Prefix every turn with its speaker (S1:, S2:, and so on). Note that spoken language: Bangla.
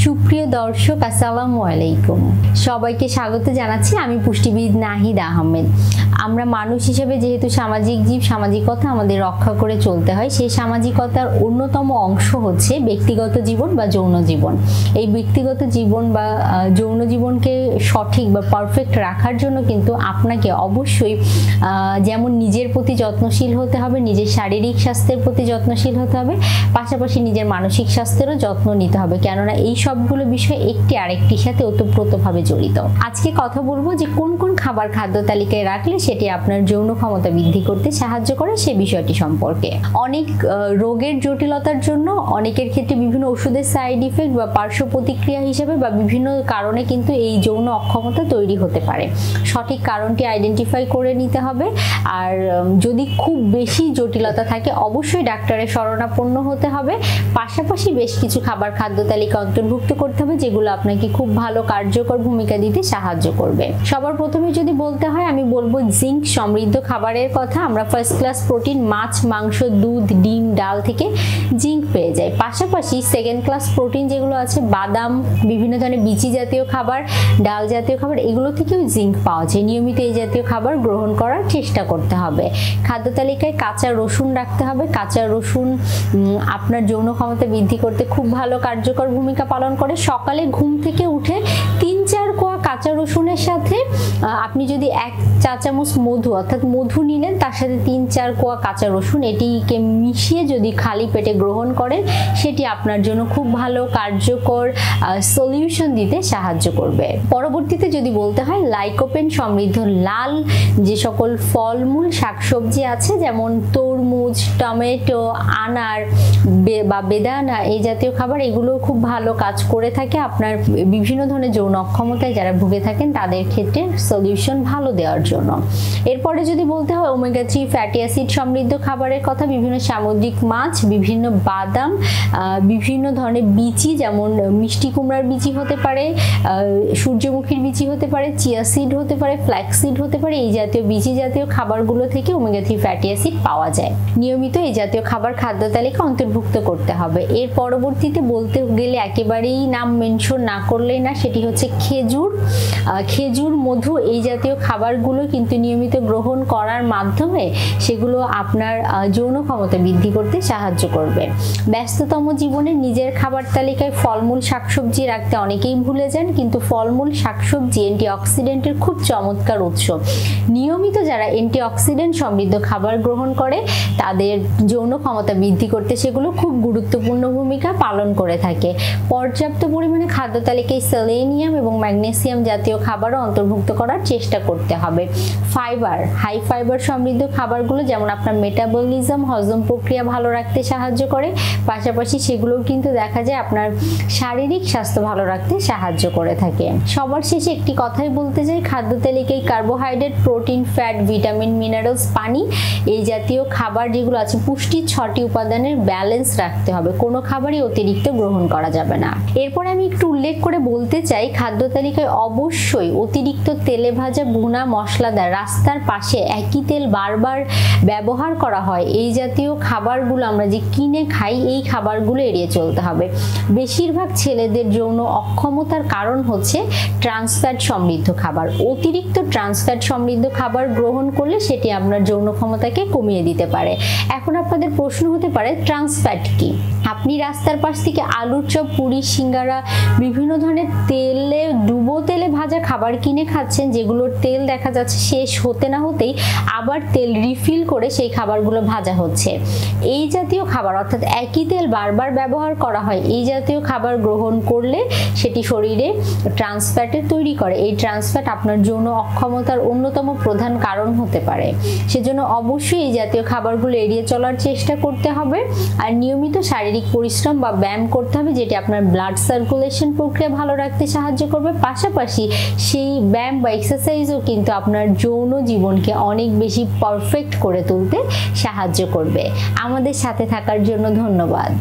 S1: সুপ্রিয় দর্শক আসসালামু আলাইকুম, সবাইকে স্বাগত জানাচ্ছি। আমি পুষ্টিবিদ নাহিদ আহমেদ। আমরা মানুষ হিসেবে যেহেতু সামাজিক জীব, সামাজিকতা আমাদের রক্ষা করে চলতে হয়। সেই সামাজিকতার অন্যতম অংশ হচ্ছে ব্যক্তিগত জীবন বা যৌন জীবন। এই ব্যক্তিগত জীবন বা যৌন জীবনকে সঠিক বা পারফেক্ট রাখার জন্য কিন্তু আপনাকে অবশ্যই যেমন নিজের প্রতি যত্নশীল হতে হবে, নিজের শারীরিক স্বাস্থ্যের প্রতি যত্নশীল হতে হবে, পাশাপাশি নিজের মানসিক স্বাস্থ্যেরও যত্ন নিতে হবে, কেননা এই সবগুলো বিষয় একটি আরেকটির সাথে ওতপ্রোতভাবে জড়িত। আজকে কথা বলবো যে কোন কোন খাবার খাদ্য তালিকায় রাখলে সেটি আপনার যৌন ক্ষমতা বৃদ্ধি করতে সাহায্য করে সে বিষয়টি সম্পর্কে। অনেক রোগের জটিলতার জন্য অনেকের ক্ষেত্রে বিভিন্ন ওষুধের সাইড ইফেক্ট বা পার্শ্ব প্রতিক্রিয়া হিসেবে বা বিভিন্ন কারণে কিন্তু এই যৌন অক্ষমতা তৈরি হতে পারে। সঠিক কারণটি আইডেন্টিফাই করে নিতে হবে। আর যদি খুব বেশি জটিলতা থাকে অবশ্যই ডাক্তারের শরণাপন্ন হতে হবে। পাশাপাশি বেশ কিছু খাবার খাদ্য তালিকা অন্তর্ভুক্ত করতে হবে যেগুলো আপনাকে খুব ভালো কার্যকর ভূমিকা দিতে সাহায্য করবে। সবার প্রথমে যদি বলতে হয় আমি বলবো জিঙ্ক সমৃদ্ধ খাবারের কথা। আমরা ফার্স্ট ক্লাস প্রোটিন মাছ, মাংস, দুধ, ডিম, ডাল থেকে জিঙ্ক পেয়ে যাই। পাশাপাশি সেকেন্ড ক্লাস প্রোটিন যেগুলো আছে বাদাম, বিভিন্ন ধরনের বীচি জাতীয় খাবার, ডাল জাতীয় খাবার, এগুলো থেকেও জিঙ্ক পাওয়া যায়। নিয়মিত এই জাতীয় খাবার গ্রহণ করার চেষ্টা করতে হবে। খাদ্য তালিকায় কাঁচা রসুন রাখতে হবে। কাঁচা রসুন আপনার যৌন ক্ষমতা বৃদ্ধি করতে খুব ভালো কার্যকর ভূমিকা পালন করে। সকালে ঘুম থেকে উঠে 3-4 কোয়া কাঁচা রসুনের সাথে আপনি যদি 1 চা চামচ মধু অর্থাৎ মধু নিলেন, তার সাথে 3-4 কোয়া কাঁচা রসুন এটিকে মিশিয়ে যদি খালি পেটে গ্রহণ করেন সেটি আপনার জন্য খুব ভালো কার্যকর সলিউশন দিতে সাহায্য করবে। পরবর্তীতে যদি বলতে হয় লাইকোপেন সমৃদ্ধ লাল যে সকল ফলমূল শাকসবজি আছে যেমন তরমুজ, টমেটো, আনার বা বেদানা, এই জাতীয় খাবার এগুলো খুব ভালো কাজ করে থাকে আপনার বিভিন্ন ধরনের যৌন অক্ষমতায় যারা ভুগে থাকেন তাদের ক্ষেত্রে সলিউশন ভালো দেওয়ার জন্য। এরপরে যদি বলতে হয় ওমেগা 3 ফ্যাটি অ্যাসিড সমৃদ্ধ খাবারের কথা, বিভিন্ন সামুদ্রিক মাছ, বিভিন্ন বাদাম, বিভিন্ন ধরনের বীচি যেমন মিষ্টি কুমড়ার বীচি হতে পারে, সূর্যমুখীর বীচি হতে পারে, চিয়া সিড হতে পারে, ফ্ল্যাক্স সিড হতে পারে, এই জাতীয় বীচি জাতীয় খাবারগুলো থেকে ওমেগা 3 ফ্যাটি অ্যাসিড পাওয়া যায়। নিয়মিত এই জাতীয় খাবার খাদ্য তালিকা অন্তর্ভুক্ত করতে হবে। এর পরবর্তীতে বলতে গেলে একেবারেই নাম মেনশন না করলেই না, সেটি হচ্ছে খেজুর, মধু, এই জাতীয় খাবারগুলো কিন্তু নিয়মিত গ্রহণ করার মাধ্যমে সেগুলো আপনার যৌন ক্ষমতা বৃদ্ধি করতে সাহায্য করবে। ব্যস্ততম জীবনে নিজের খাবার তালিকায় ফলমূল শাকসবজি রাখতে অনেকেই ভুলে যান, কিন্তু ফলমূল শাকসবজি অ্যান্টিঅক্সিডেন্টের খুব চমৎকার উৎস। নিয়মিত যারা অ্যান্টিঅক্সিডেন্ট সমৃদ্ধ খাবার গ্রহণ করে তাদের যৌন ক্ষমতা বৃদ্ধি করতে সেগুলো খুব গুরুত্বপূর্ণ ভূমিকা পালন করে থাকে। পর্যাপ্ত পরিমাণে খাদ্য তালিকায় সেলেনিয়াম এবং ম্যাগনেসিয়াম জাতীয় খাবারও অন্তর্ভুক্ত করার চেষ্টা করতে হবে। ফাইবার, হাই ফাইবার সমৃদ্ধ খাবারগুলো যেমন আপনার মেটাবলিজম, হজম প্রক্রিয়া ভালো রাখতে সাহায্য করে, পাশাপাশি সেগুলোও কিন্তু দেখা যায় আপনার শারীরিক স্বাস্থ্য ভালো রাখতে সাহায্য করে থাকে। সবার শেষে একটি কথাই বলতে চাই, খাদ্য তালিকায় carbohydrate, protein, fat, vitamin, minerals, পানি, এই জাতীয় খাবার যেগুলো আছে পুষ্টির 6টি উপাদানের ব্যালেন্স রাখতে হবে। কোনো খাবারই অতিরিক্ত গ্রহণ করা যাবে না। এরপরে আমি একটু উল্লেখ করে বলতে চাই খাদ্য তালিকায় অবশ্যই অতিরিক্ত তেলে ভাজা, ভুনা, মশলাদার, রাস্তার পাশে একই তেল বারবার ব্যবহার করা হয় এই জাতীয় খাবারগুলো আমরা যে কিনে খাই, এই খাবারগুলো এড়িয়ে চলতে হবে। বেশিরভাগ ছেলেদের যৌন অক্ষমতার কারণ হচ্ছে ট্রান্সফ্যাট সমৃদ্ধ খাবার। অতিরিক্ত ট্রান্সফ্যাট সমৃদ্ধ খাবার গ্রহণ করলে সেটি আপনার যৌন ক্ষমতাকে কমিয়ে দিতে পারে। এখন আপনাদের প্রশ্ন হতে পারে ট্রান্সফ্যাট কি? আপনি রাস্তার পাশ থেকে আলুর চপ, পুরি, সিঙ্গারা, বিভিন্ন ধরনের তেলে ডুবো তেলে ভাজা খাবার কিনে খাচ্ছেন যেগুলোর তেল দেখা যাচ্ছে শেষ হতে না হতেই আবার তেল রিফিল করে সেই খাবারগুলো ভাজা হচ্ছে। এই জাতীয় খাবার অর্থাৎ একই তেল বারবার ব্যবহার করা হয়, এই জাতীয় খাবার গ্রহণ করলে সেটি শরীরে ট্রান্সফ্যাটের তৈরি করে। এই ট্রান্সফ্যাট আপনার যৌন অক্ষমতার অন্যতম প্রধান কারণ হতে পারে। সেজন্য অবশ্যই এই জাতীয় খাবারগুলো এড়িয়ে চলার চেষ্টা করতে হবে আর নিয়মিত শারীরিক পরিশ্রম বা ব্যায়াম করতে হবে যেটি আপনার ব্লাড সার্কুলেশন প্রক্রিয়া ভালো রাখতে সাহায্য করবে। পাশাপাশি সেই ব্যায়াম বা এক্সারসাইজও কিন্তু আপনার যৌন জীবনকে অনেক বেশি পারফেক্ট করে তুলতে সাহায্য করবে। আমাদের সাথে থাকার জন্য ধন্যবাদ।